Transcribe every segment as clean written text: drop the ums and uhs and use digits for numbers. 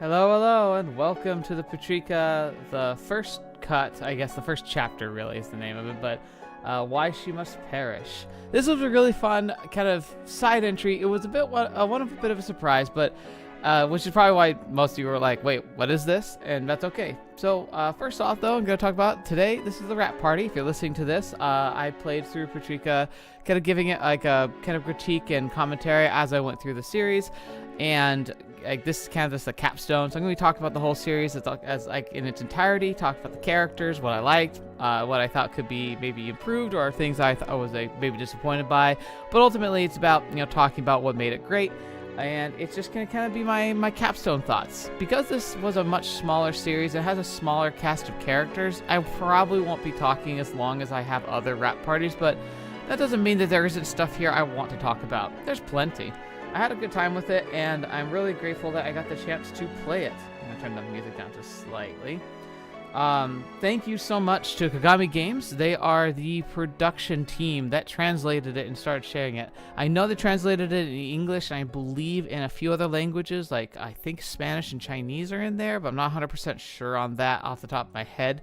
Hello, and welcome to the Putrika, the first cut, I guess the first chapter really is the name of it, but Why She Must Perish. This was a really fun kind of side entry. It was a bit a bit of a surprise, but which is probably why most of you were like, wait, what is this? And that's okay. So first off, though, I'm going to talk about today. This is the rap party. If you're listening to this, I played through Putrika, kind of giving it like a kind of critique and commentary as I went through the series, and this is kind of just a capstone. So I'm going to be talking about the whole series as like in its entirety, talk about the characters, what I liked, what I thought could be maybe improved, or things I thought I was maybe disappointed by. But ultimately, it's about talking about what made it great. And it's just going to kind of be my capstone thoughts. Because this was a much smaller series, it has a smaller cast of characters, I probably won't be talking as long as I have other rap parties, but that doesn't mean that there isn't stuff here I want to talk about. There's plenty. I had a good time with it, and I'm really grateful that I got the chance to play it. I'm going to turn the music down just slightly. Thank you so much to Kagami Games. They are the production team that translated it and started sharing it. I know they translated it in English, and I believe in a few other languages, like I think Spanish and Chinese are in there, but I'm not 100% sure on that off the top of my head.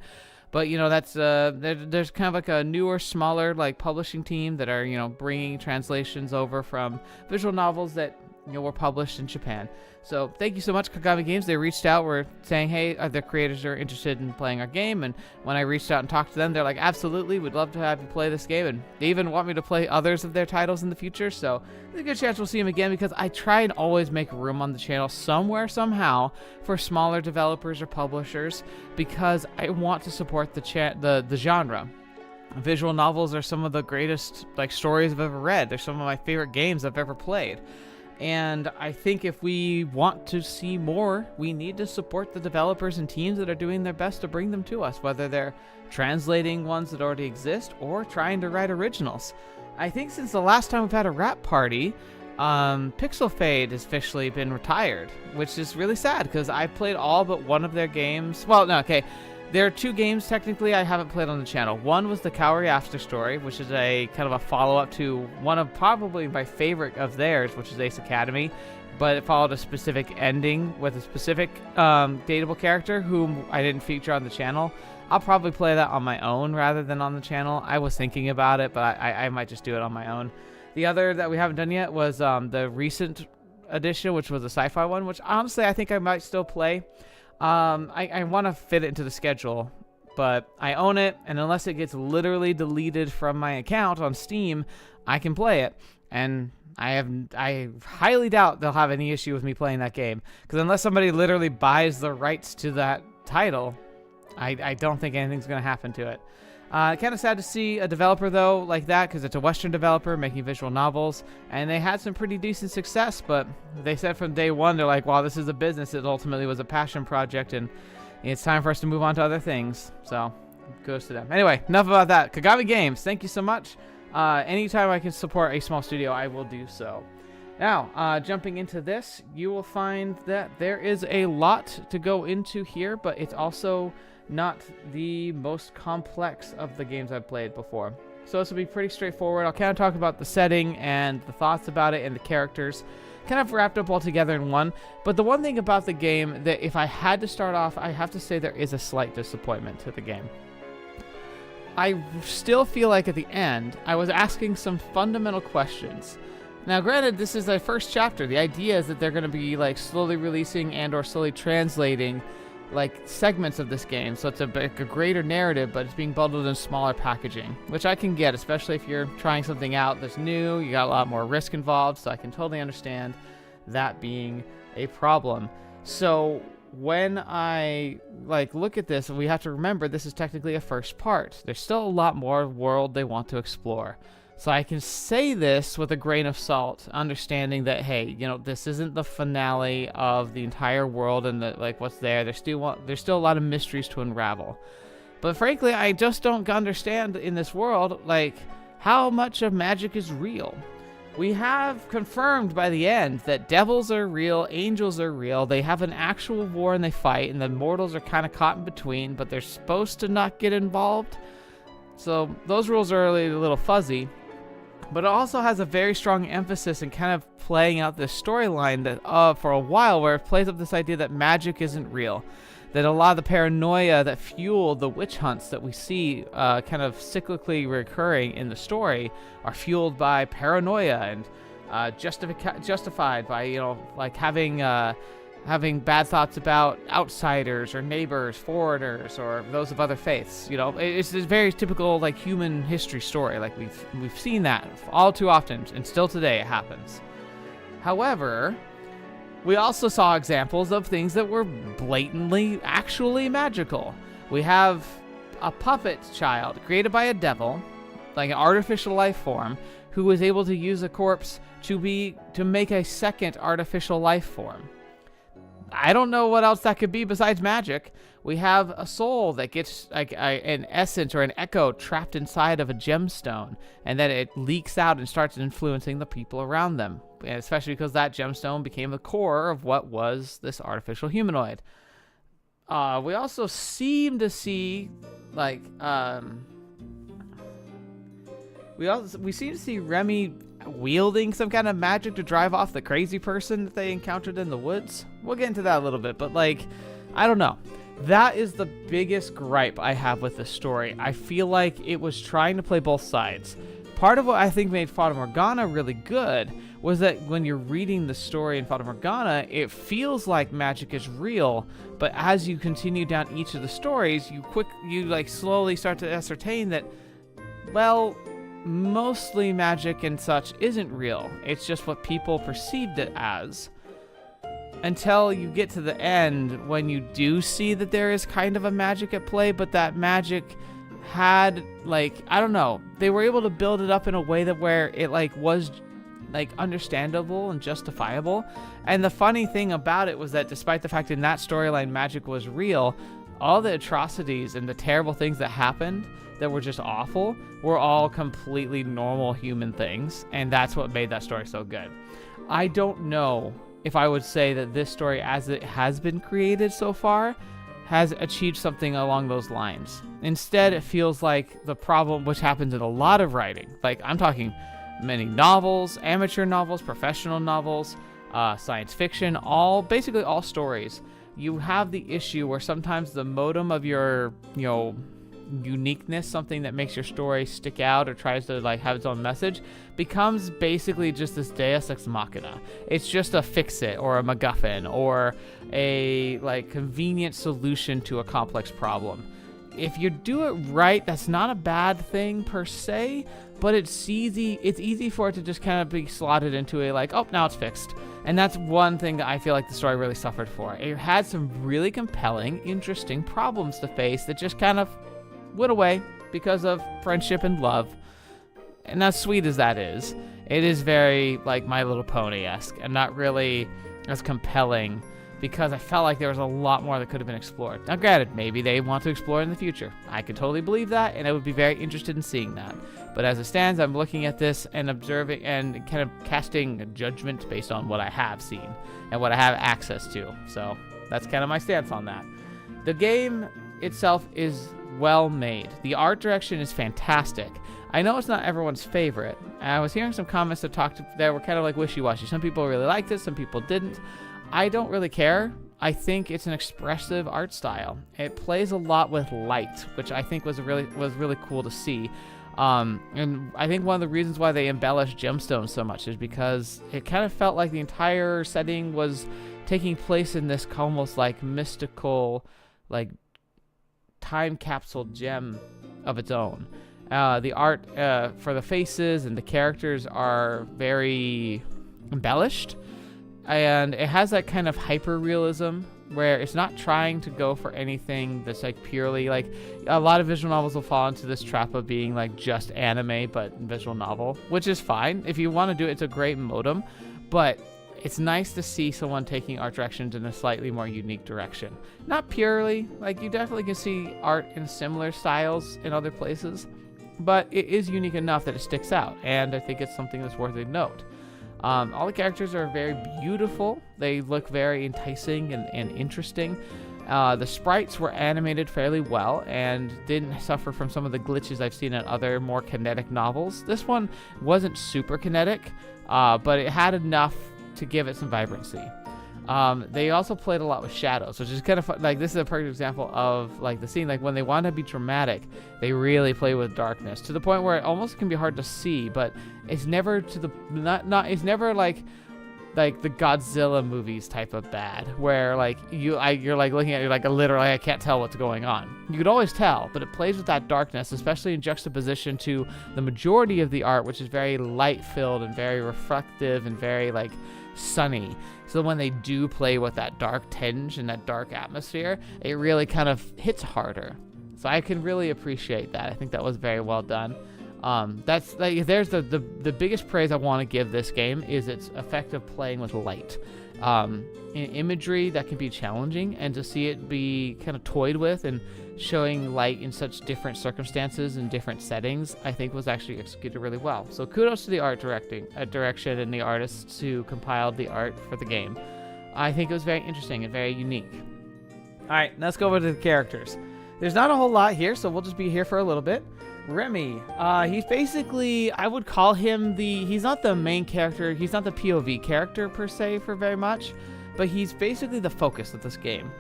But, that's, there's kind of like a newer, smaller, like, publishing team that are, bringing translations over from visual novels that, were published in Japan. So, thank you so much, Kagami Games. They reached out, were saying, hey, their creators are interested in playing our game, and when I reached out and talked to them, they're like, absolutely, we'd love to have you play this game, and they even want me to play others of their titles in the future, so there's a good chance we'll see them again, because I try and always make room on the channel somewhere, somehow, for smaller developers or publishers, because I want to support the genre. Visual novels are some of the greatest stories I've ever read. They're some of my favorite games I've ever played. And I think if we want to see more, we need to support the developers and teams that are doing their best to bring them to us, whether they're translating ones that already exist or trying to write originals. I think since the last time we've had a rap party, Pixel Fade has officially been retired, which is really sad because I played all but one of their games. Well, no, okay. There are two games, technically, I haven't played on the channel. One was the Kaori After Story, which is a kind of a follow-up to one of probably my favorite of theirs, which is Ace Academy, but it followed a specific ending with a specific dateable character whom I didn't feature on the channel. I'll probably play that on my own rather than on the channel. I was thinking about it, but I might just do it on my own. The other that we haven't done yet was the recent edition, which was a sci-fi one, which honestly I think I might still play. I want to fit it into the schedule, but I own it, and unless it gets literally deleted from my account on Steam, I can play it. And I highly doubt they'll have any issue with me playing that game, because unless somebody literally buys the rights to that title, I don't think anything's going to happen to it. Kind of sad to see a developer, though, like that, because it's a Western developer making visual novels, and they had some pretty decent success, but they said from day one, they're like, wow, this is a business. It ultimately was a passion project, and it's time for us to move on to other things. So, kudos to them. Anyway, enough about that. Kagami Games, thank you so much. Anytime I can support a small studio, I will do so. Now, jumping into this, you will find that there is a lot to go into here, but it's also not the most complex of the games I've played before. So this will be pretty straightforward. I'll kind of talk about the setting and the thoughts about it and the characters, kind of wrapped up all together in one. But the one thing about the game that if I had to start off, I have to say there is a slight disappointment to the game. I still feel like at the end, I was asking some fundamental questions. Now, granted, this is the first chapter. The idea is that they're going to be slowly releasing and or slowly translating like segments of this game, so it's a greater narrative, but it's being bundled in smaller packaging, which I can get, especially if you're trying something out that's new. You got a lot more risk involved, so I can totally understand that being a problem. So when I look at this, we have to remember this is technically a first part. There's still a lot more world they want to explore. So I can say this with a grain of salt, understanding that, hey, this isn't the finale of the entire world and what's there. There's still a lot of mysteries to unravel. But frankly, I just don't understand in this world, how much of magic is real. We have confirmed by the end that devils are real, angels are real. They have an actual war and they fight, and the mortals are kind of caught in between, but they're supposed to not get involved. So those rules are really a little fuzzy. But it also has a very strong emphasis in kind of playing out this storyline that for a while, where it plays up this idea that magic isn't real. That a lot of the paranoia that fueled the witch hunts that we see kind of cyclically recurring in the story are fueled by paranoia and justified by, having bad thoughts about outsiders or neighbors, foreigners, or those of other faiths. It's a very typical human history story. We've seen that all too often, and still today it happens. However, we also saw examples of things that were blatantly actually magical. We have a puppet child created by a devil, like an artificial life form, who was able to use a corpse to make a second artificial life form. I don't know what else that could be besides magic. We have a soul that gets an essence or an echo trapped inside of a gemstone, and then it leaks out and starts influencing the people around them, and especially because that gemstone became the core of what was this artificial humanoid. We also seem to see we seem to see Remi wielding some kind of magic to drive off the crazy person that they encountered in the woods. We'll get into that a little bit, but I don't know. That is the biggest gripe I have with the story. I feel like it was trying to play both sides. Part of what I think made Fata Morgana really good was that when you're reading the story in Fata Morgana, it feels like magic is real, but as you continue down each of the stories, you slowly start to ascertain that, well, mostly magic and such isn't real. It's just what people perceived it as. Until you get to the end, when you do see that there is kind of a magic at play, but that magic had, I don't know, they were able to build it up in a way that where it was understandable and justifiable. And the funny thing about it was that despite the fact in that storyline magic was real, all the atrocities and the terrible things that happened that were just awful were all completely normal human things, and that's what made that story so good. I don't know if I would say that this story, as it has been created so far, has achieved something along those lines. Instead, it feels like the problem, which happens in a lot of writing, I'm talking many novels, amateur novels, professional novels, science fiction, basically all stories, you have the issue where sometimes the modem of your, uniqueness, something that makes your story stick out or tries to have its own message, becomes basically just this deus ex machina. It's just a fix-it or a MacGuffin or a convenient solution to a complex problem. If you do it right, that's not a bad thing per se, but it's easy for it to just kind of be slotted into oh, now it's fixed. And that's one thing that I feel like the story really suffered for. It had some really compelling, interesting problems to face that just kind of went away because of friendship and love. And as sweet as that is, it is very My Little Pony-esque and not really as compelling, because I felt like there was a lot more that could have been explored. Now granted, maybe they want to explore in the future. I could totally believe that, and I would be very interested in seeing that. But as it stands, I'm looking at this and observing and kind of casting a judgment based on what I have seen and what I have access to. So that's kind of my stance on that. The game itself is well made. The art direction is fantastic. I know it's not everyone's favorite. I was hearing some comments that were kind of wishy-washy. Some people really liked it, some people didn't. I don't really care. I think it's an expressive art style. It plays a lot with light, which I think was really cool to see. And I think one of the reasons why they embellished gemstones so much is because it kind of felt like the entire setting was taking place in this almost mystical like time capsule gem of its own. The art for the faces and the characters are very embellished, and it has that kind of hyper realism where it's not trying to go for anything that's like purely like, a lot of visual novels will fall into this trap of being like just anime but visual novel, which is fine. If you want to do it, it's a great modem, but it's nice to see someone taking art directions in a slightly more unique direction. Not purely, like you definitely can see art in similar styles in other places, but it is unique enough that it sticks out, and I think it's something that's worthy of note. All the characters are very beautiful. They look very enticing and interesting. The sprites were animated fairly well and didn't suffer from some of the glitches I've seen in other more kinetic novels. This one wasn't super kinetic, but it had enough to give it some vibrancy. They also played a lot with shadows, which is kind of fun. Like, this is a perfect example of like the scene, like when they want to be dramatic, they really play with darkness to the point where it almost can be hard to see, but it's never to the it's never like the Godzilla movies type of bad, where like you're like looking at it, you're like literally I can't tell what's going on. You could always tell, but it plays with that darkness, especially in juxtaposition to the majority of the art, which is very light filled and very reflective and very like sunny. So when they do play with that dark tinge and that dark atmosphere, it really kind of hits harder. So I can really appreciate that. I think that was very well done. That's like, there's the biggest praise I want to give this game is its effective playing with light. In imagery that can be challenging, and to see it be kind of toyed with and showing light in such different circumstances and different settings, I think was actually executed really well. So kudos to the art direction and the artists who compiled the art for the game. I think it was very interesting and very unique. All right, let's go over to the characters. There's not a whole lot here, so we'll just be here for a little bit. Remi, he's basically, I would call him he's not the main character, he's not the POV character per se for very much, but he's basically the focus of this game.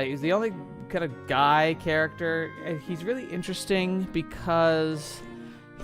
He's the only kind of guy character, and he's really interesting because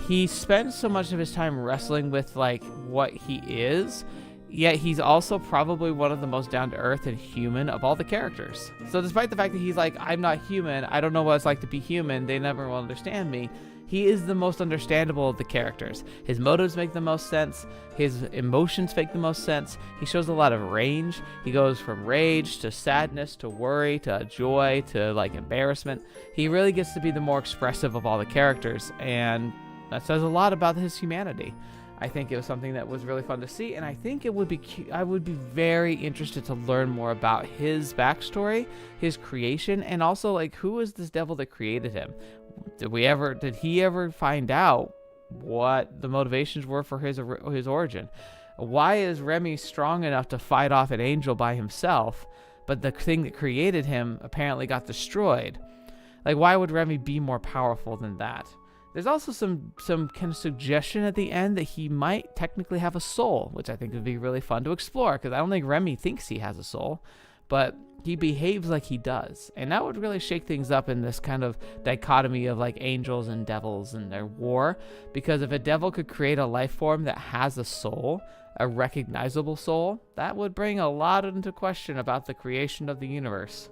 he spends so much of his time wrestling with like what he is, yet he's also probably one of the most down-to-earth and human of all the characters. So despite the fact that he's like, I'm not human, I don't know what it's like to be human, they never will understand me, he is the most understandable of the characters. His motives make the most sense, his emotions make the most sense, he shows a lot of range, he goes from rage to sadness to worry to joy to like embarrassment. He really gets to be the more expressive of all the characters, and that says a lot about his humanity. I think it was something that was really fun to see, and I think it would be I would be very interested to learn more about his backstory, his creation, and also like who is this devil that created him? Did he ever find out what the motivations were for his origin? Why is Remi strong enough to fight off an angel by himself, but the thing that created him apparently got destroyed? Like, why would Remi be more powerful than that? There's also some kind of suggestion at the end that he might technically have a soul, which I think would be really fun to explore, because I don't think Remi thinks he has a soul, but he behaves like he does. And that would really shake things up in this kind of dichotomy of like angels and devils and their war, because if a devil could create a life form that has a soul, a recognizable soul, that would bring a lot into question about the creation of the universe.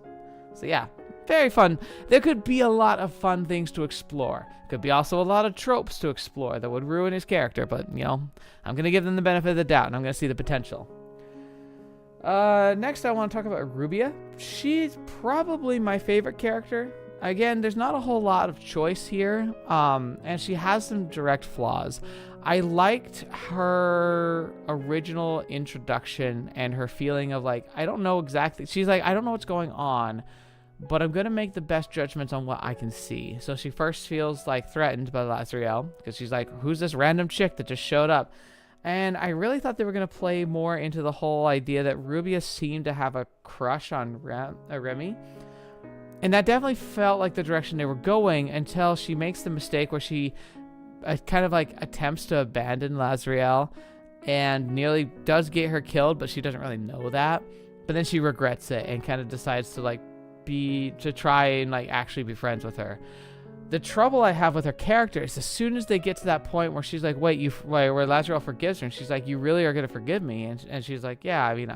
So yeah, very fun. There could be a lot of fun things to explore. Could be also a lot of tropes to explore that would ruin his character, but you know, I'm going to give them the benefit of the doubt and I'm going to see the potential. Next I want to talk about Rubia. She's probably my favorite character. Again, there's not a whole lot of choice here, and she has some direct flaws. I liked her original introduction and her feeling of like, I don't know exactly. She's like, I don't know what's going on, but I'm going to make the best judgments on what I can see. So she first feels like threatened by Lazriel because she's like, who's this random chick that just showed up? And I really thought they were going to play more into the whole idea that Rubia seemed to have a crush on Remi. And that definitely felt like the direction they were going until she makes the mistake where she kind of like attempts to abandon Lazriel and nearly does get her killed, but she doesn't really know that. But then she regrets it and kind of decides to like try and like actually be friends with her. The trouble I have with her character is as soon as they get to that point where she's like, where Lazriel forgives her, and she's like, you really are going to forgive me? And she's like, yeah, I mean,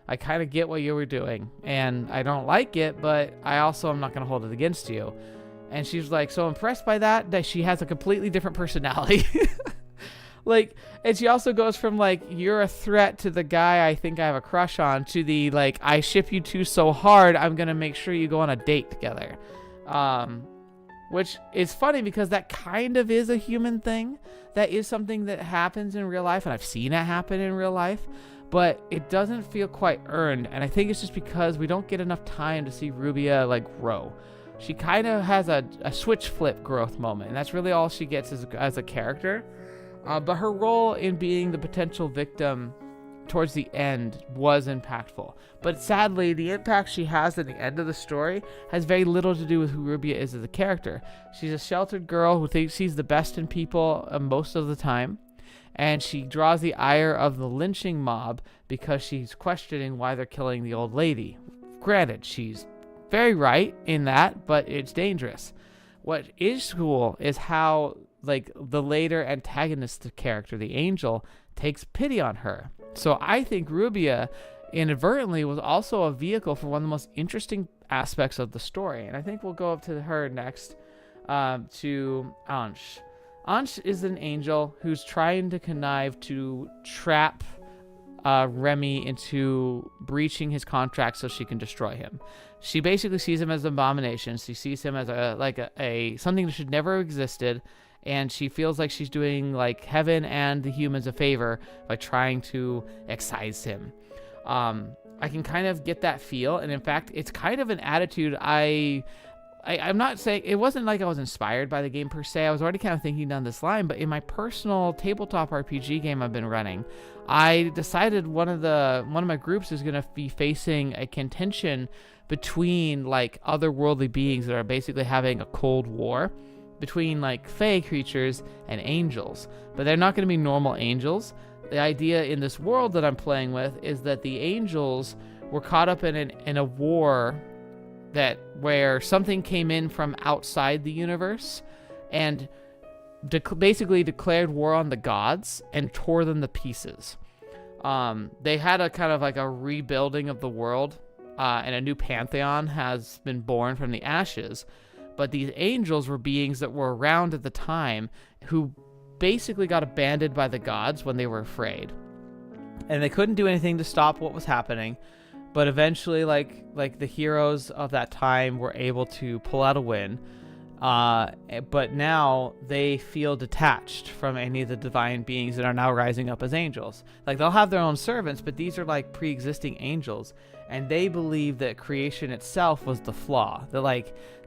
I kind of get what you were doing, and I don't like it, but I also am not going to hold it against you. And she's like so impressed by that she has a completely different personality. Like, and she also goes from like, you're a threat to the guy I think I have a crush on, to the like, I ship you two so hard, I'm going to make sure you go on a date together. Which is funny because that kind of is a human thing. That is something that happens in real life, and I've seen it happen in real life, but it doesn't feel quite earned. And I think it's just because we don't get enough time to see Rubia like grow. She kind of has a switch flip growth moment, and that's really all she gets as a character. But her role in being the potential victim towards the end was impactful. But sadly, the impact she has at the end of the story has very little to do with who Rubia is as a character. She's a sheltered girl who thinks she's the best in people most of the time. And she draws the ire of the lynching mob because she's questioning why they're killing the old lady. Granted, she's very right in that, but it's dangerous. What is cool is how like the later antagonist character, the angel, takes pity on her. So I think Rubia inadvertently was also a vehicle for one of the most interesting aspects of the story. And I think we'll go up to her next, to Ansh. Ansh is an angel who's trying to connive to trap Remi into breaching his contract so she can destroy him. She basically sees him as an abomination. She sees him as a something that should never have existed, and she feels like she's doing like heaven and the humans a favor by trying to excise him. I can kind of get that feel, and in fact, it's kind of an attitude I'm not saying, it wasn't like I was inspired by the game per se. I was already kind of thinking down this line, but in my personal tabletop RPG game I've been running, I decided one of my groups is going to be facing a contention between like otherworldly beings that are basically having a cold war between like fae creatures and angels, but they're not going to be normal angels. The idea in this world that I'm playing with is that the angels were caught up in a war where something came in from outside the universe and basically declared war on the gods and tore them to pieces. They had a kind of like a rebuilding of the world, and a new pantheon has been born from the ashes. But these angels were beings that were around at the time who basically got abandoned by the gods when they were afraid. And they couldn't do anything to stop what was happening. But eventually, like the heroes of that time were able to pull out a win. But now they feel detached from any of the divine beings that are now rising up as angels. Like, they'll have their own servants, but these are like pre-existing angels. And they believe that creation itself was the flaw.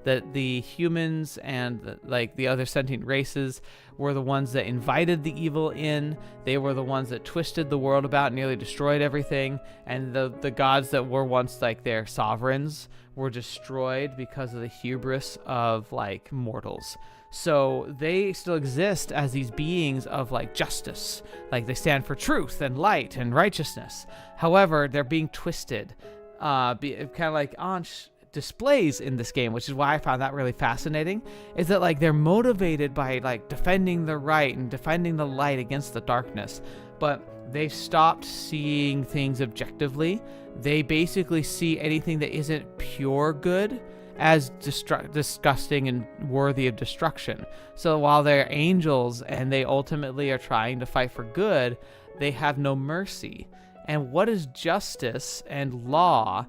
That the humans and the other sentient races were the ones that invited the evil in. They were the ones that twisted the world about and nearly destroyed everything. And the gods that were once like their sovereigns were destroyed because of the hubris of like mortals. So they still exist as these beings of like justice. Like, they stand for truth and light and righteousness. However, they're being twisted. Kind of like Ansh displays in this game, which is why I found that really fascinating, is that like they're motivated by like defending the right and defending the light against the darkness, but they've stopped seeing things objectively. They basically see anything that isn't pure good as disgusting and worthy of destruction. So while they're angels and they ultimately are trying to fight for good, they have no mercy. And what is justice and law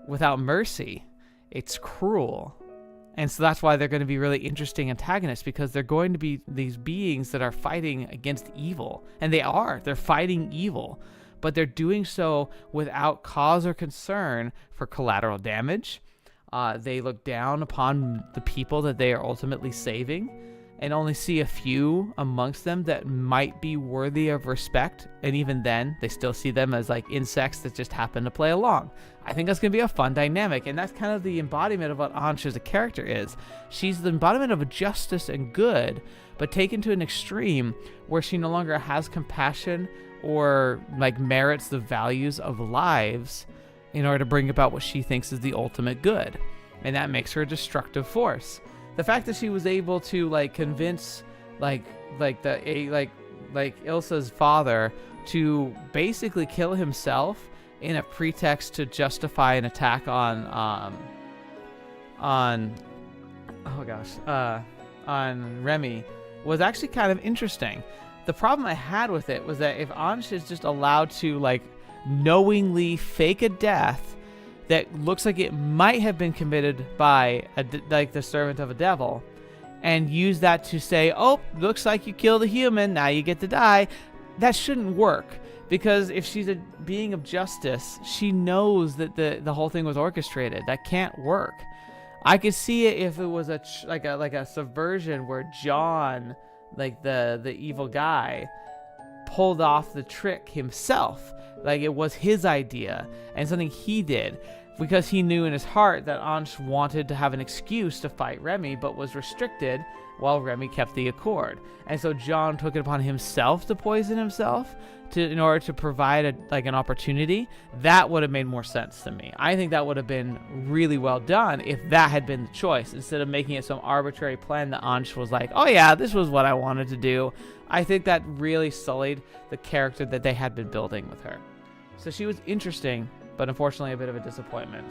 without mercy? It's cruel. And so that's why they're going to be really interesting antagonists, because they're going to be these beings that are fighting against evil. And they're fighting evil, but they're doing so without cause or concern for collateral damage. They look down upon the people that they are ultimately saving and only see a few amongst them that might be worthy of respect. And even then, they still see them as like insects that just happen to play along. I think that's going to be a fun dynamic. And that's kind of the embodiment of what Ansh as a character is. She's the embodiment of justice and good, but taken to an extreme where she no longer has compassion or like merits the values of lives in order to bring about what she thinks is the ultimate good. And that makes her a destructive force. The fact that she was able to like convince Ilsa's father to basically kill himself in a pretext to justify an attack on Remi was actually kind of interesting. The problem I had with it was that if Ansh is just allowed to like knowingly fake a death that looks like it might have been committed by like the servant of a devil, and use that to say, oh, looks like you killed a human, now you get to die, that shouldn't work. Because if she's a being of justice, she knows that the whole thing was orchestrated. That can't work. I could see it if it was like a subversion where John, like the evil guy, pulled off the trick himself. Like it was his idea and something he did, because he knew in his heart that Ansh wanted to have an excuse to fight Remi, but was restricted while Remi kept the accord. And so John took it upon himself to poison himself in order to provide an opportunity. That would have made more sense to me. I think that would have been really well done if that had been the choice, instead of making it some arbitrary plan that Ansh was like, oh yeah, this was what I wanted to do. I think that really sullied the character that they had been building with her. So she was interesting, but unfortunately a bit of a disappointment.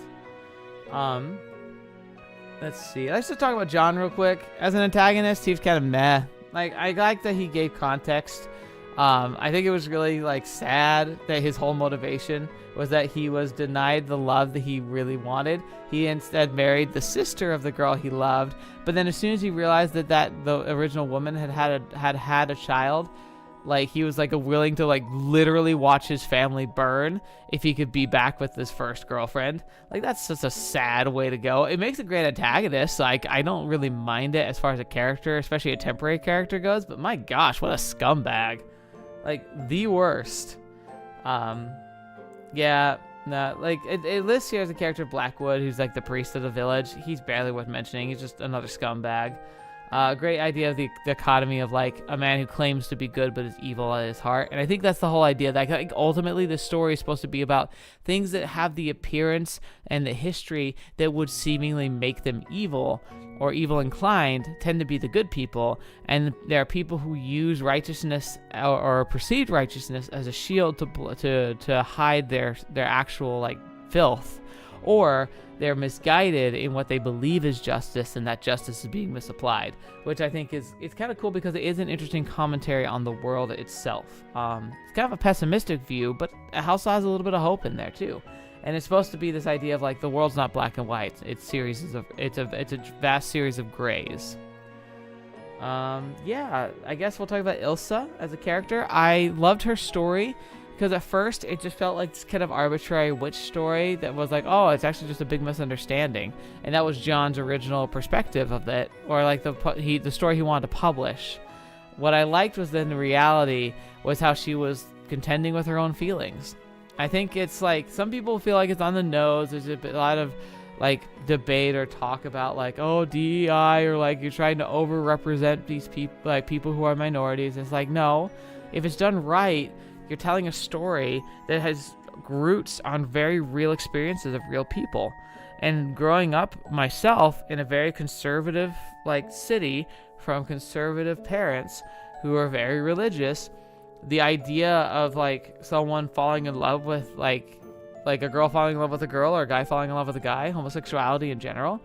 Let's see. Let's just talk about John real quick. As an antagonist, he was kind of meh. Like, I like that he gave context. I think it was really like sad that his whole motivation was that he was denied the love that he really wanted. He instead married the sister of the girl he loved. But then as soon as he realized that the original woman had a child, like he was like willing to like literally watch his family burn if he could be back with his first girlfriend. Like that's just a sad way to go. It makes a great antagonist. Like I don't really mind it as far as a character, especially a temporary character goes, but my gosh, what a scumbag. Like the worst. Yeah, no, like it lists here as a character Blackwood, who's like the priest of the village. He's barely worth mentioning. He's just another scumbag. Great idea of the dichotomy of like a man who claims to be good but is evil at his heart. And I think that's the whole idea, that like ultimately the story is supposed to be about things that have the appearance and the history that would seemingly make them evil or evil inclined tend to be the good people. And there are people who use righteousness or perceived righteousness as a shield to hide their actual like filth, or they're misguided in what they believe is justice, and that justice is being misapplied, which I think it's kind of cool because it is an interesting commentary on the world itself. It's kind of a pessimistic view, but it also has a little bit of hope in there too. And it's supposed to be this idea of like the world's not black and white. It's a vast series of grays. Yeah, I guess we'll talk about Ilsa as a character. I loved her story, because at first it just felt like this kind of arbitrary witch story that was like, oh, it's actually just a big misunderstanding. And that was John's original perspective of it, or like the story he wanted to publish. What I liked was then the reality was how she was contending with her own feelings. I think it's like some people feel like it's on the nose. There's a lot of like debate or talk about like, oh, DEI, or like you're trying to overrepresent these people, like people who are minorities. It's like, no, if it's done right, you're telling a story that has roots on very real experiences of real people. And growing up myself in a very conservative like city from conservative parents who are very religious, the idea of like someone falling in love with like a girl falling in love with a girl, or a guy falling in love with a guy, homosexuality in general,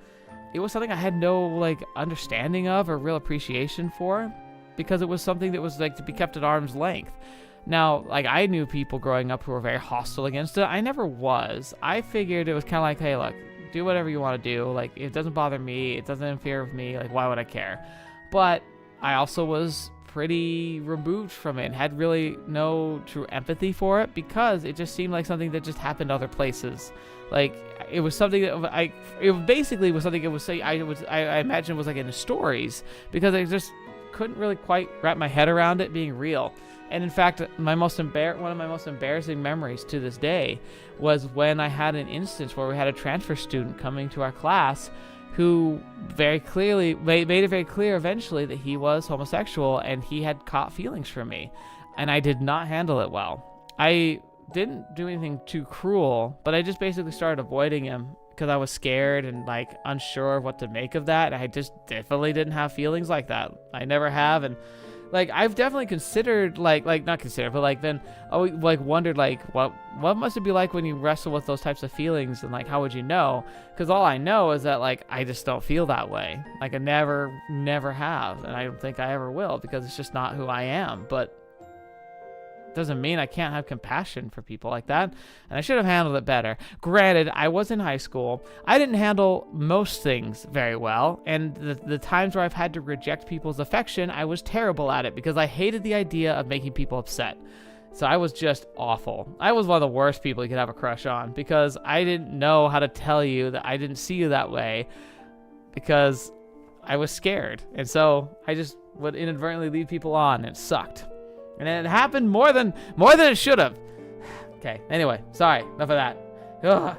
it was something I had no like understanding of or real appreciation for, because it was something that was like to be kept at arm's length. Now, like, I knew people growing up who were very hostile against it. I never was. I figured it was kind of like, hey, look, do whatever you want to do. Like, it doesn't bother me. It doesn't interfere with me. Like, why would I care? But I also was pretty removed from it and had really no true empathy for it, because it just seemed like something that just happened other places. Like, it was something that it basically was something it was say I imagine was like in the stories, because I just couldn't really quite wrap my head around it being real. And in fact, one of my most embarrassing memories to this day was when I had an instance where we had a transfer student coming to our class who very clearly made it very clear eventually that he was homosexual, and he had caught feelings for me, and I did not handle it well. I didn't do anything too cruel, but I just basically started avoiding him because I was scared and like unsure of what to make of that. I just definitely didn't have feelings like that. I never have, and like I've definitely considered like not considered, but like then I like wondered like what must it be like when you wrestle with those types of feelings, and like how would you know? Because all I know is that like I just don't feel that way. Like I never have, and I don't think I ever will, because it's just not who I am. But doesn't mean I can't have compassion for people like that, and I should have handled it better. Granted, I was in high school. I didn't handle most things very well, and the times where I've had to reject people's affection, I was terrible at it because I hated the idea of making people upset. So I was just awful. I was one of the worst people you could have a crush on, because I didn't know how to tell you that I didn't see you that way, because I was scared, and so I just would inadvertently lead people on, and it sucked. And it happened more than it should have. Okay, anyway, sorry, enough of that. Ugh.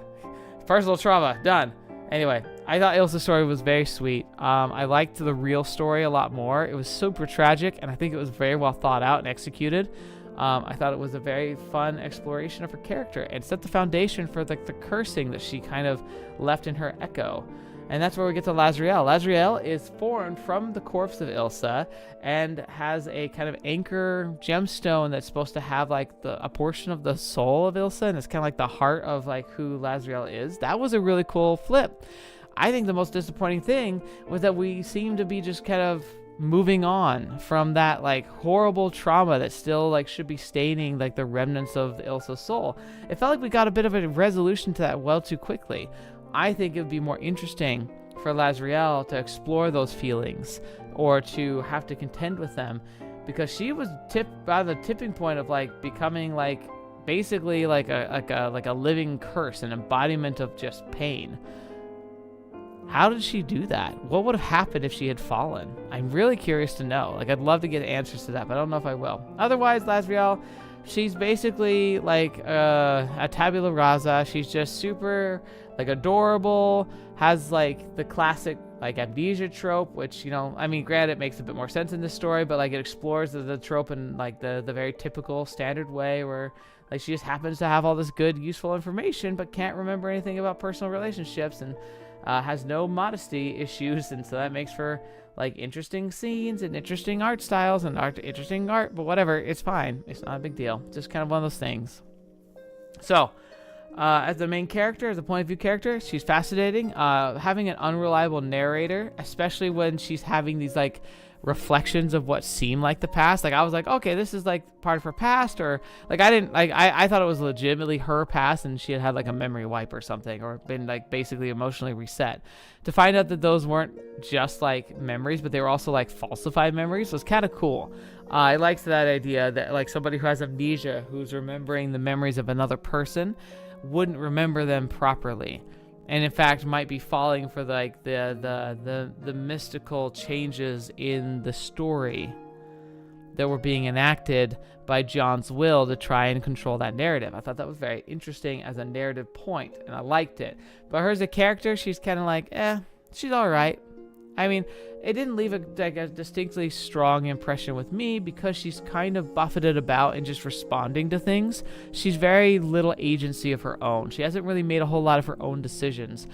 Personal trauma, done. Anyway, I thought Ilsa's story was very sweet. I liked the real story a lot more. It was super tragic, and I think it was very well thought out and executed. I thought it was a very fun exploration of her character, and set the foundation for the cursing that she kind of left in her echo. And that's where we get to Lazriel. Lazriel is formed from the corpse of Ilsa and has a kind of anchor gemstone that's supposed to have like a portion of the soul of Ilsa, and it's kind of like the heart of like who Lazriel is. That was a really cool flip. I think the most disappointing thing was that we seem to be just kind of moving on from that like horrible trauma that still like should be staining like the remnants of Ilsa's soul. It felt like we got a bit of a resolution to that well too quickly. I think it would be more interesting for Lazriel to explore those feelings, or to have to contend with them, because she was tipped by the tipping point of like becoming like basically like a living curse, an embodiment of just pain. How did she do that? What would have happened if she had fallen? I'm really curious to know. Like, I'd love to get answers to that, but I don't know if I will. Otherwise, Lazriel, she's basically like a tabula rasa. She's just super like adorable, has like the classic like amnesia trope, which, you know, I mean, granted, it makes a bit more sense in this story, but like it explores the trope in like the very typical standard way, where like she just happens to have all this good useful information but can't remember anything about personal relationships, and has no modesty issues, and so that makes for like interesting scenes and interesting art styles and interesting art, but whatever, it's fine. It's not a big deal. Just kind of one of those things. So as the main character, as a point of view character, she's fascinating. Having an unreliable narrator, especially when she's having these like reflections of what seemed like the past. Like I was like, okay, this is like part of her past, or like I thought it was legitimately her past, and she had like a memory wipe or something, or been like basically emotionally reset. To find out that those weren't just like memories, but they were also like falsified memories, was kind of cool. I liked that idea that like somebody who has amnesia, who's remembering the memories of another person, wouldn't remember them properly, and in fact might be falling for like the mystical changes in the story that were being enacted by John's will to try and control that narrative. I thought that was very interesting as a narrative point, and I liked it. But her as a character, she's kind of like, she's all right. I mean, it didn't leave a distinctly strong impression with me, because she's kind of buffeted about and just responding to things. She's very little agency of her own. She hasn't really made a whole lot of her own decisions.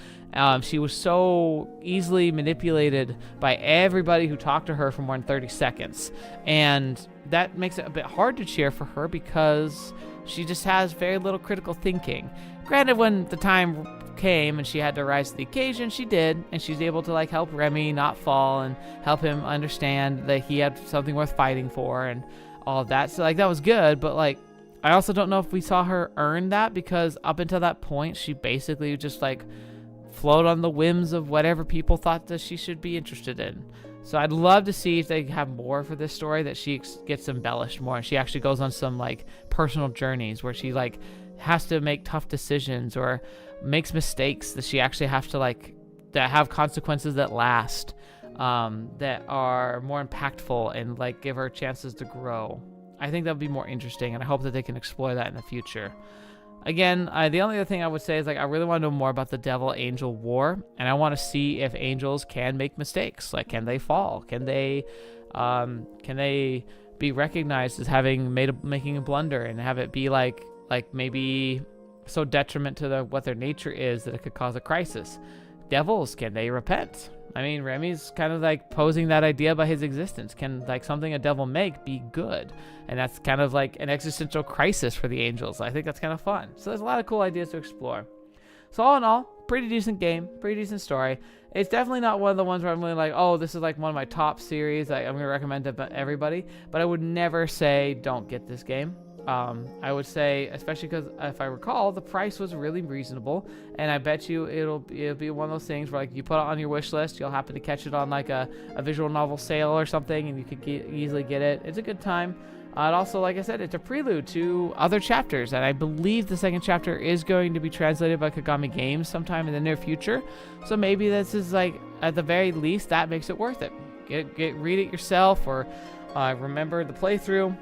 She was so easily manipulated by everybody who talked to her for more than 30 seconds. And that makes it a bit hard to cheer for her, because she just has very little critical thinking. Granted, when the time came and she had to rise to the occasion, she did, and she's able to like help Remi not fall and help him understand that he had something worth fighting for and all of that. So like that was good, but like I also don't know if we saw her earn that, because up until that point she basically just like flowed on the whims of whatever people thought that she should be interested in. So I'd love to see if they have more for this story, that she gets embellished more, and she actually goes on some like personal journeys where she like has to make tough decisions or makes mistakes that she actually have to like, that have consequences that last, that are more impactful and like give her chances to grow. I think that would be more interesting, and I hope that they can explore that in the future. Again, the only other thing I would say is like I really want to know more about the devil-angel war, and I want to see if angels can make mistakes. Like, can they fall? Can they be recognized as making a blunder, and have it be like maybe so detriment to what their nature is that it could cause a crisis? Devils, can they repent? I mean, Remi's kind of like posing that idea by his existence. Can like something a devil make be good? And that's kind of like an existential crisis for the angels. I think that's kind of fun. So there's a lot of cool ideas to explore. So all in all, pretty decent game, pretty decent story. It's definitely not one of the ones where I'm really like, oh, this is like one of my top series I'm going to recommend to everybody. But I would never say don't get this game. I would say, especially because if I recall, the price was really reasonable, and I bet you it'll be one of those things where like you put it on your wish list, you'll happen to catch it on like a visual novel sale or something, and you could easily get it. It's a good time. It also, like I said, it's a prelude to other chapters, and I believe the second chapter is going to be translated by Kagami Games sometime in the near future. So maybe this is like, at the very least, that makes it worth it. Read it yourself, or remember the playthrough,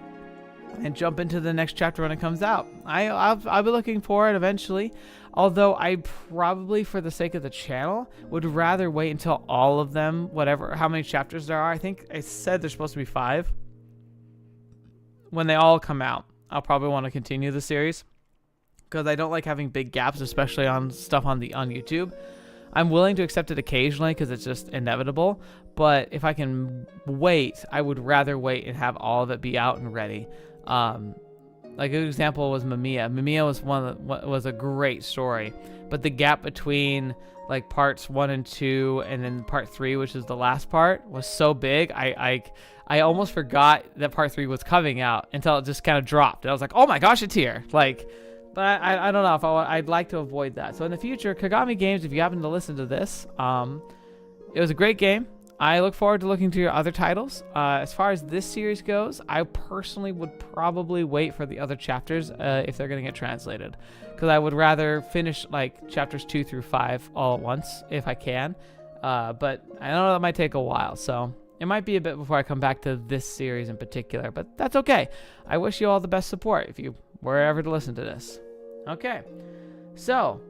and jump into the next chapter when it comes out. I'll be looking for it eventually, although I probably, for the sake of the channel, would rather wait until all of them, how many chapters there are. I think I said there's supposed to be 5. When they all come out, I'll probably want to continue the series, because I don't like having big gaps, especially on stuff on YouTube. I'm willing to accept it occasionally because it's just inevitable, but if I can wait, I would rather wait and have all of it be out and ready. Like a good example was Mamiya. Mamiya was a great story, but the gap between like parts 1 and 2 and then part 3, which is the last part, was so big. I almost forgot that part 3 was coming out until it just kind of dropped. And I was like, oh my gosh, it's here. Like, but I don't know if I'd like to avoid that. So in the future, Kagami Games, if you happen to listen to this, it was a great game. I look forward to looking to your other titles. As far as this series goes, I personally would probably wait for the other chapters if they're going to get translated, because I would rather finish like chapters 2 through 5 all at once if I can. But I know that might take a while, so it might be a bit before I come back to this series in particular, but that's okay. I wish you all the best support if you were ever to listen to this. Okay, so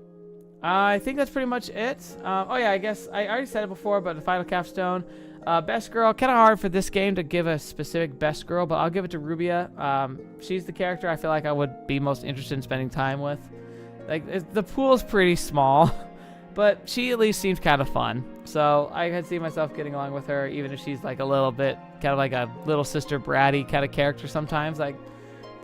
I think that's pretty much it. Oh yeah, I guess I already said it before, but the final capstone, best girl, kind of hard for this game to give a specific best girl, but I'll give it to Rubia. She's the character I feel like I would be most interested in spending time with. Like, the pool's pretty small, but she at least seems kind of fun. So I could see myself getting along with her, even if she's like a little bit, kind of like a little sister bratty kind of character sometimes. Like,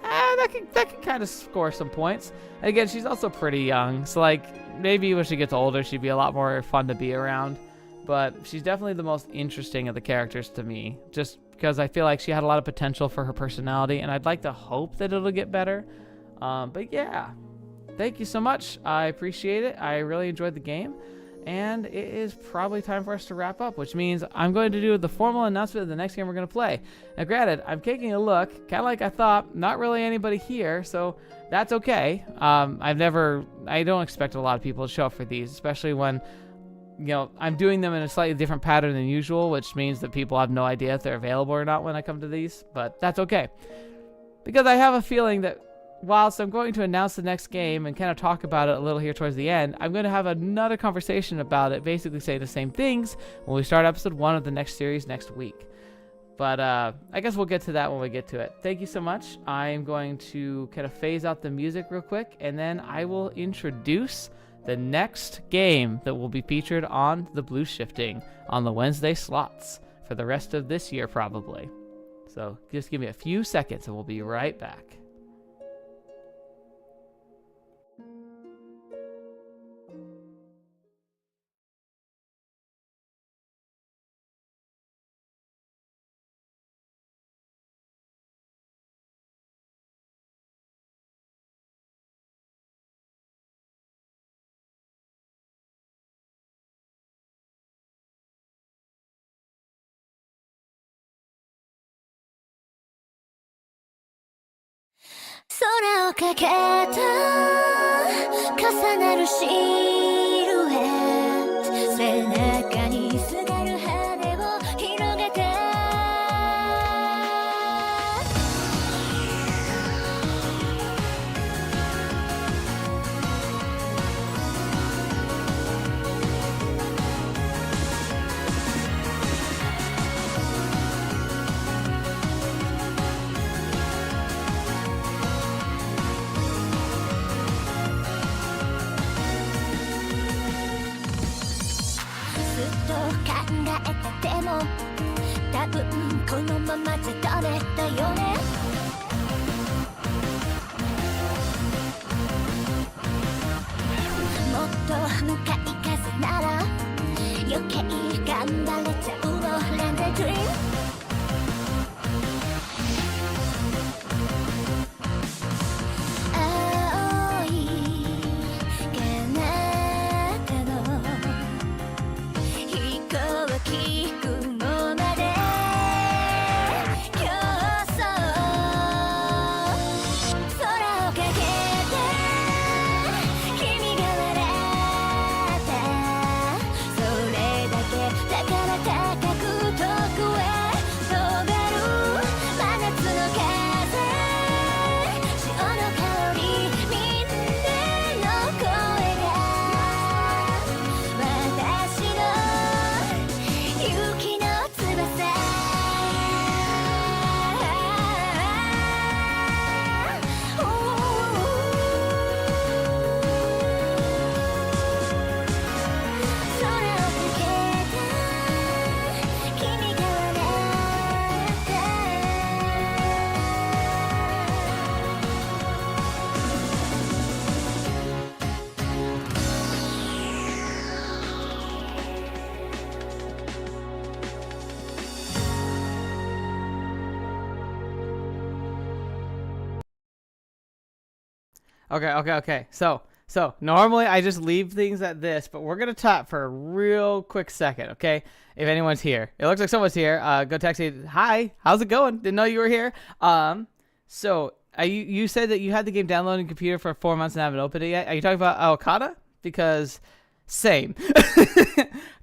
that can kind of score some points. And again, she's also pretty young, so like maybe when she gets older, she'd be a lot more fun to be around. But she's definitely the most interesting of the characters to me, just because I feel like she had a lot of potential for her personality, and I'd like to hope that it'll get better. But yeah, thank you so much. I appreciate it. I really enjoyed the game. And it is probably time for us to wrap up, which means I'm going to do the formal announcement of the next game we're going to play. Now, granted, I'm taking a look, kind of like I thought, not really anybody here, so that's okay. I don't expect a lot of people to show up for these, especially when, you know, I'm doing them in a slightly different pattern than usual, which means that people have no idea if they're available or not when I come to these, but that's okay. Because I have a feeling that whilst I'm going to announce the next game and kind of talk about it a little here towards the end, I'm going to have another conversation about it, basically saying the same things when we start episode 1 of the next series next week. But I guess we'll get to that when we get to it. Thank you so much. I'm going to kind of phase out the music real quick, and then I will introduce the next game that will be featured on the Blue Shifting on the Wednesday slots for the rest of this year, probably. So just give me a few seconds and we'll be right back.空をかけた重なるシルエット背中にすがる羽を広げてこのままじゃダメだよねもっと向かい風なら余計頑張れちゃうのランデドリーム青い彼方の飛行機雲まで競争空をかけて君が笑ったそれだけだから高く遠くへ飛べる真夏の風潮の香りみんなの声が私の勇気の翼空をかけた君が笑った Okay. So normally I just leave things at this, but we're gonna talk for a real quick second, okay? If anyone's here, it looks like someone's here. Go text me. Hi, how's it going? Didn't know you were here. So you said that you had the game downloaded on your computer for 4 months and haven't opened it yet. Are you talking about Okada? Because same.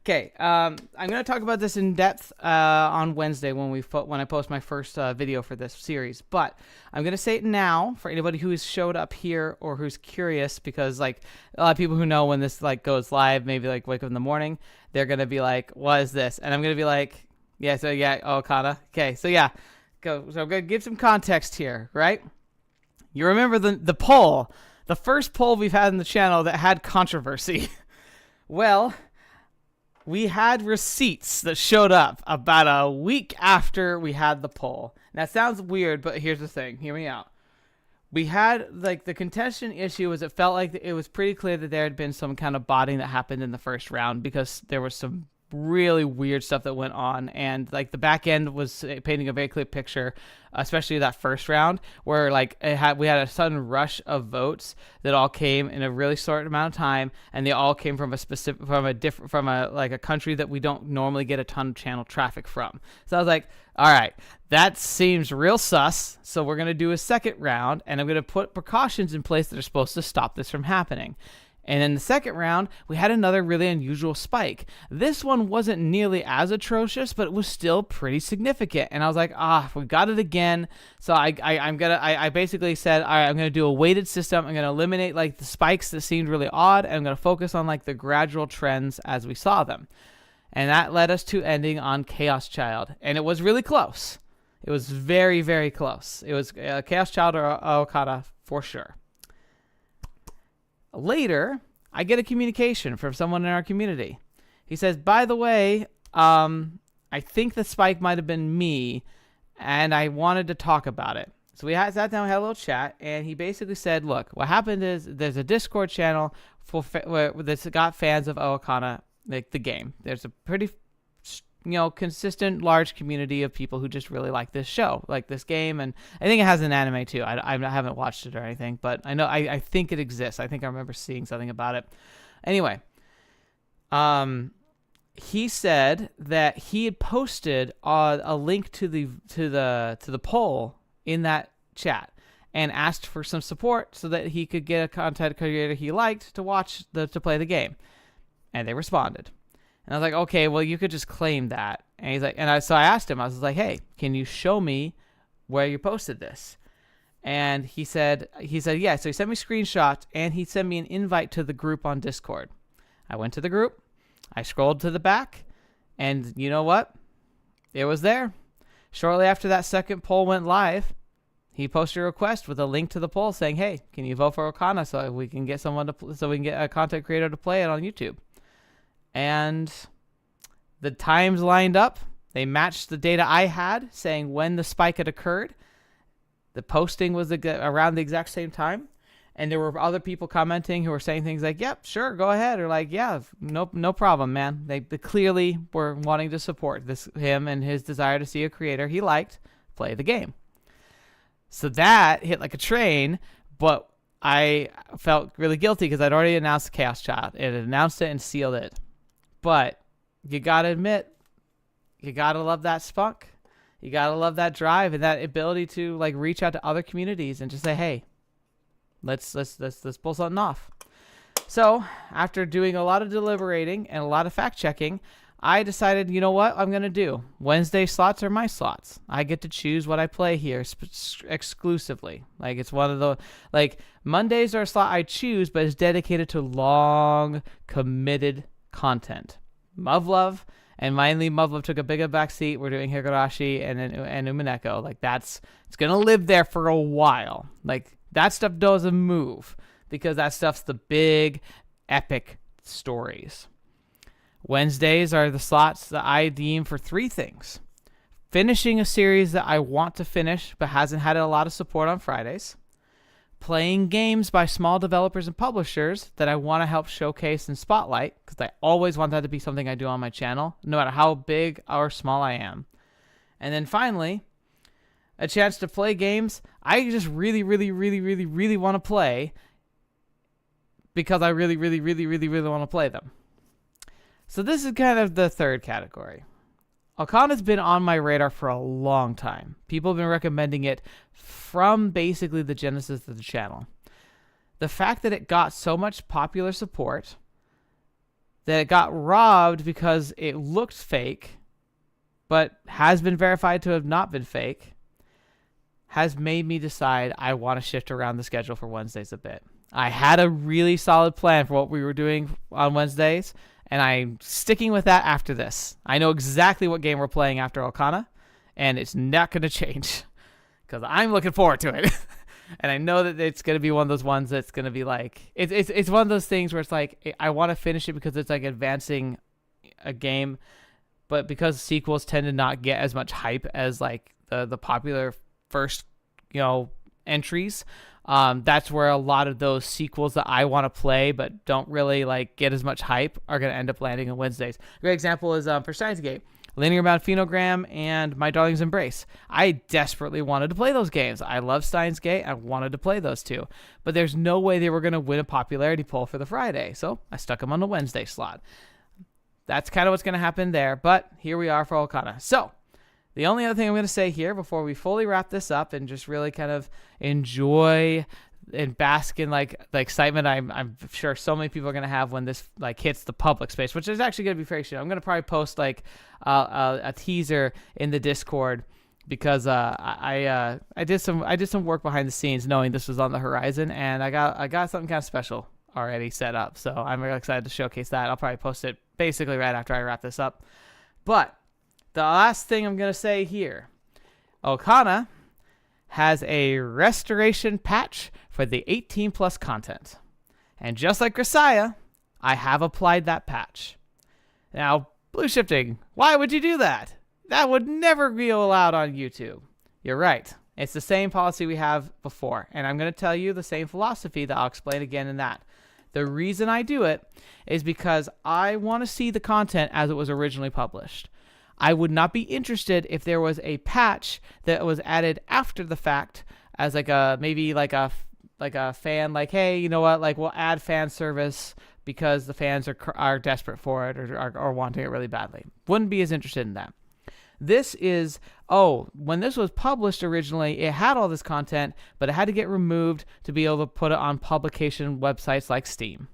Okay. I'm gonna talk about this in depth on Wednesday when I post my first video for this series. But I'm gonna say it now for anybody who has showed up here or who's curious, because like a lot of people who know when this like goes live, maybe like wake up in the morning, they're gonna be like, "What is this?" And I'm gonna be like, "Yeah, so yeah, Okada." Okay, so yeah, so I'm gonna give some context here, right? You remember the poll, the first poll we've had in the channel that had controversy. Well, we had receipts that showed up about a week after we had the poll. And that sounds weird, but here's the thing. Hear me out. We had, like, the contention issue was it felt like it was pretty clear that there had been some kind of botting that happened in the first round because there was some really weird stuff that went on, and like the back end was painting a very clear picture, especially that first round where like we had a sudden rush of votes that all came in a really short amount of time, and they all came from a country that we don't normally get a ton of channel traffic from. So I was like, all right, that seems real sus, so we're going to do a second round, and I'm going to put precautions in place that are supposed to stop this from happening. And in the second round, we had another really unusual spike. This one wasn't nearly as atrocious, but it was still pretty significant. And I was like, we got it again. So I basically said, all right, I'm gonna do a weighted system. I'm gonna eliminate like the spikes that seemed really odd, and I'm gonna focus on like the gradual trends as we saw them. And that led us to ending on Chaos Child, and it was really close. It was very, very close. It was Chaos Child or Okada for sure. Later, I get a communication from someone in our community. He says, by the way, I think the spike might have been me, and I wanted to talk about it. So we sat down, we had a little chat, and he basically said, look, what happened is there's a Discord channel that's got fans of Okada, like the game. There's a pretty consistent large community of people who just really like this show, like this game, and I think it has an anime too. I haven't watched it or anything, but I know I think it exists. I think I remember seeing something about it. Anyway, he said that he had posted a link to the poll in that chat and asked for some support so that he could get a content creator he liked to play the game, and they responded. And I was like, okay, well, you could just claim that. And he's like, so I asked him, I was like, hey, can you show me where you posted this? And he said, yeah. So he sent me screenshots, and he sent me an invite to the group on Discord. I went to the group, I scrolled to the back, and you know what? It was there. Shortly after that second poll went live, he posted a request with a link to the poll saying, hey, can you vote for Okada so we can get a content creator to play it on YouTube? And the times lined up, They matched the data I had saying when the spike had occurred. The posting was around the exact same time. And there were other people commenting who were saying things like, yep, sure, go ahead. Or like, yeah, no problem, man. They clearly were wanting to support him and his desire to see a creator he liked play the game. So that hit like a train, but I felt really guilty because I'd already announced the Chaos Child. It had announced it and sealed it. But you got to admit, you got to love that spunk. You got to love that drive and that ability to like reach out to other communities and just say, hey, let's pull something off. So after doing a lot of deliberating and a lot of fact checking, I decided, you know what I'm going to do? Wednesday slots are my slots. I get to choose what I play here exclusively. Like it's one of the, like Mondays are a slot I choose, but it's dedicated to long committed content. Muv-Love, and finally Muv-Love took a bigger backseat. We're doing Higurashi and Umineko. Like it's going to live there for a while. Like, that stuff doesn't move because that stuff's the big, epic stories. Wednesdays are the slots that I deem for three things. Finishing a series that I want to finish but hasn't had a lot of support on Fridays. Playing games by small developers and publishers that I want to help showcase and spotlight because I always want that to be something I do on my channel, no matter how big or small I am. And then finally, a chance to play games I just really want to play because I really want to play them. So this is kind of the third category. Okana's been on my radar for a long time. People have been recommending it from basically the genesis of the channel. The fact that it got so much popular support, that it got robbed because it looked fake, but has been verified to have not been fake, has made me decide I want to shift around the schedule for Wednesdays a bit. I had a really solid plan for what we were doing on Wednesdays, and I'm sticking with that after this. I know exactly what game we're playing after Okana, and it's not going to change because I'm looking forward to it. And I know that it's going to be one of those ones that's going to be like, it's one of those things where it's like, I want to finish it because it's like advancing a game, but because sequels tend to not get as much hype as like the popular first, entries. That's where a lot of those sequels that I want to play but don't really like get as much hype are going to end up landing on Wednesdays. A great example is for Steins Gate, Linear Bound Phenogram, and My Darling's Embrace. I desperately wanted to play those games. I love Steins Gate. I wanted to play those two, but there's no way they were going to win a popularity poll for the Friday, so I stuck them on the Wednesday slot. That's kind of what's going to happen there, but here we are for Okana. So the only other thing I'm going to say here before we fully wrap this up and just really kind of enjoy and bask in like the excitement I'm sure so many people are going to have when this like hits the public space, which is actually going to be very soon. I'm going to probably post like a teaser in the Discord because I did some work behind the scenes knowing this was on the horizon, and I got something kind of special already set up. So I'm really excited to showcase that. I'll probably post it basically right after I wrap this up. But the last thing I'm going to say here, Okana has a restoration patch for the 18 plus content. And just like Grisaya, I have applied that patch. Now, blue shifting, why would you do that? That would never be allowed on YouTube. You're right. It's the same policy we have before. And I'm going to tell you the same philosophy that I'll explain again in that. The reason I do it is because I want to see the content as it was originally published. I would not be interested if there was a patch that was added after the fact as like a maybe like a fan, like, hey, you know what, like we'll add fan service because the fans are desperate for it or are wanting it really badly. Wouldn't be as interested in that. This is, when this was published originally, it had all this content, but it had to get removed to be able to put it on publication websites like Steam.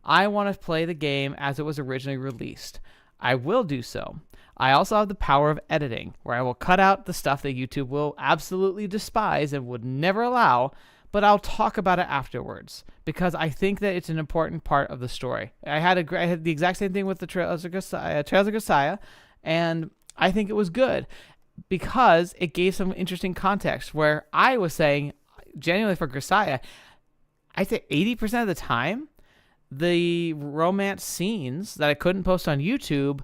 I want to play the game as it was originally released. I will do so. I also have the power of editing, where I will cut out the stuff that YouTube will absolutely despise and would never allow, but I'll talk about it afterwards, because I think that it's an important part of the story. I had the exact same thing with the Trails of Grisaya, and I think it was good, because it gave some interesting context, where I was saying, genuinely for Grisaya, I'd say 80% of the time, the romance scenes that I couldn't post on YouTube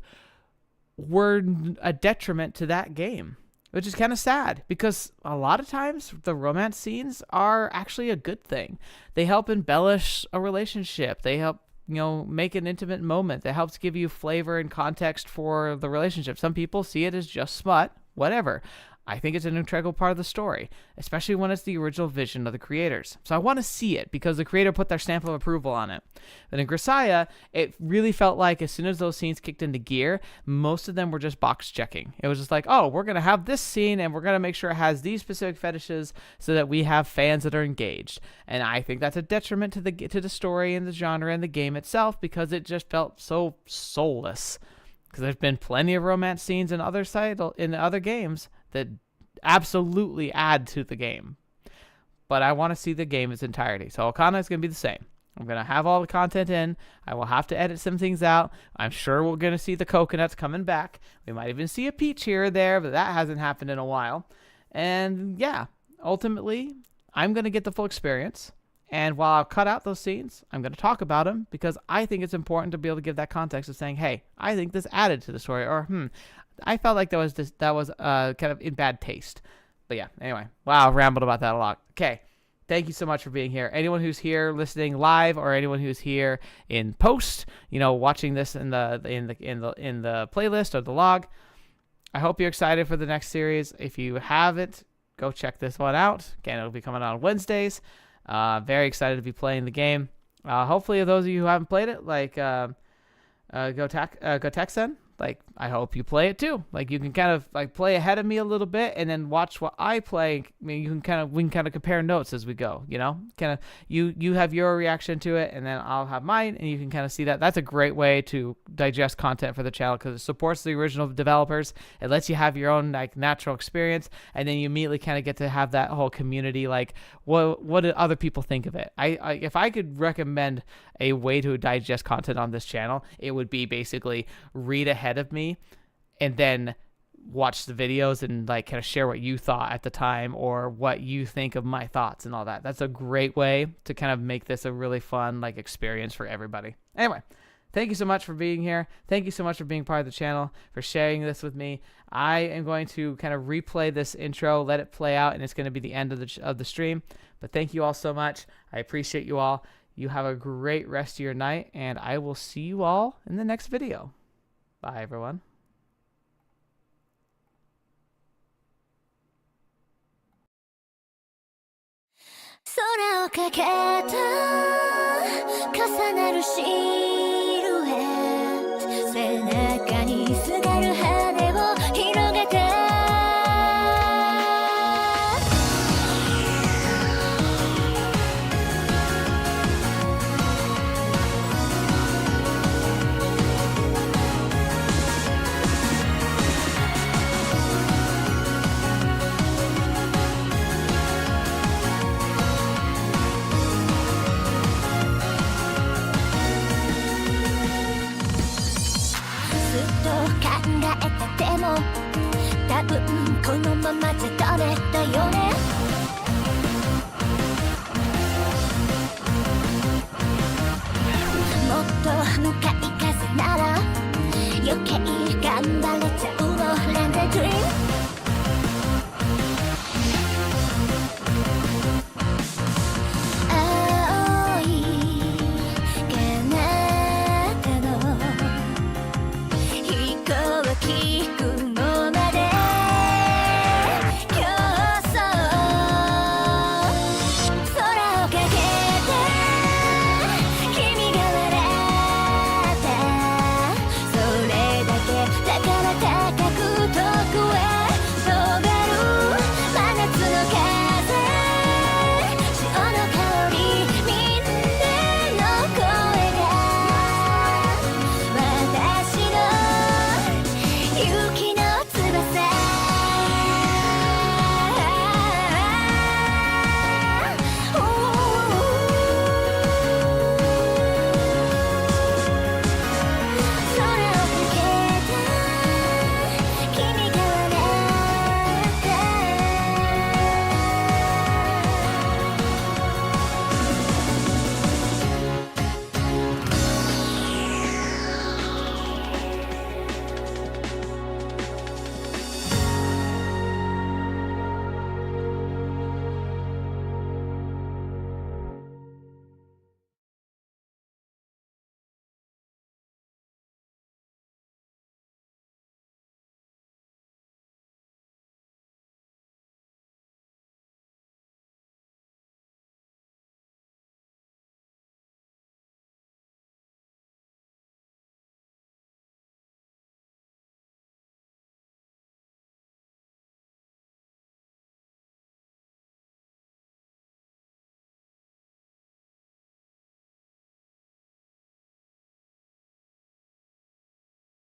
were a detriment to that game, which is kind of sad because a lot of times the romance scenes are actually a good thing. They help embellish a relationship. They help, make an intimate moment that helps give you flavor and context for the relationship. Some people see it as just smut, whatever. I think it's an integral part of the story, especially when it's the original vision of the creators. So I want to see it because the creator put their stamp of approval on it. But in Grisaya, it really felt like as soon as those scenes kicked into gear, most of them were just box checking. It was just like, oh, we're going to have this scene and we're going to make sure it has these specific fetishes so that we have fans that are engaged. And I think that's a detriment to the story and the genre and the game itself because it just felt so soulless. Because there's been plenty of romance scenes in other games that absolutely add to the game. But I want to see the game in its entirety. So Okana is going to be the same. I'm going to have all the content in. I will have to edit some things out. I'm sure we're going to see the coconuts coming back. We might even see a peach here or there, but that hasn't happened in a while. And yeah, ultimately, I'm going to get the full experience. And while I'll cut out those scenes, I'm going to talk about them because I think it's important to be able to give that context of saying, hey, I think this added to the story, or I felt like that was kind of in bad taste. But yeah, anyway, wow, I rambled about that a lot. Okay, thank you so much for being here. Anyone who's here listening live, or anyone who's here in post, watching this in the playlist or the log, I hope you're excited for the next series. If you haven't, go check this one out. Again, it'll be coming out on Wednesdays. Very excited to be playing the game. Hopefully, those of you who haven't played it, like Gotexen, like I hope you play it too. Like you can kind of like play ahead of me a little bit and then watch what I play. I mean, we can kind of compare notes as we go. Kind of you have your reaction to it, and then I'll have mine, and you can kind of see that. That's a great way to digest content for the channel because it supports the original developers. It lets you have your own like natural experience, and then you immediately kind of get to have that whole community. Like, what do other people think of it? If I could recommend a way to digest content on this channel, it would be basically read ahead of me and then watch the videos and like kind of share what you thought at the time or what you think of my thoughts and all that. That's a great way to kind of make this a really fun like experience for everybody. Anyway, thank you so much for being here. Thank you so much for being part of the channel, for sharing this with me. I am going to kind of replay this intro, let it play out, and it's going to be the end of the stream. But thank you all so much. I appreciate you all. You have a great rest of your night, and I will see you all in the next video. Bye, everyone.「空をかけた重なるシーン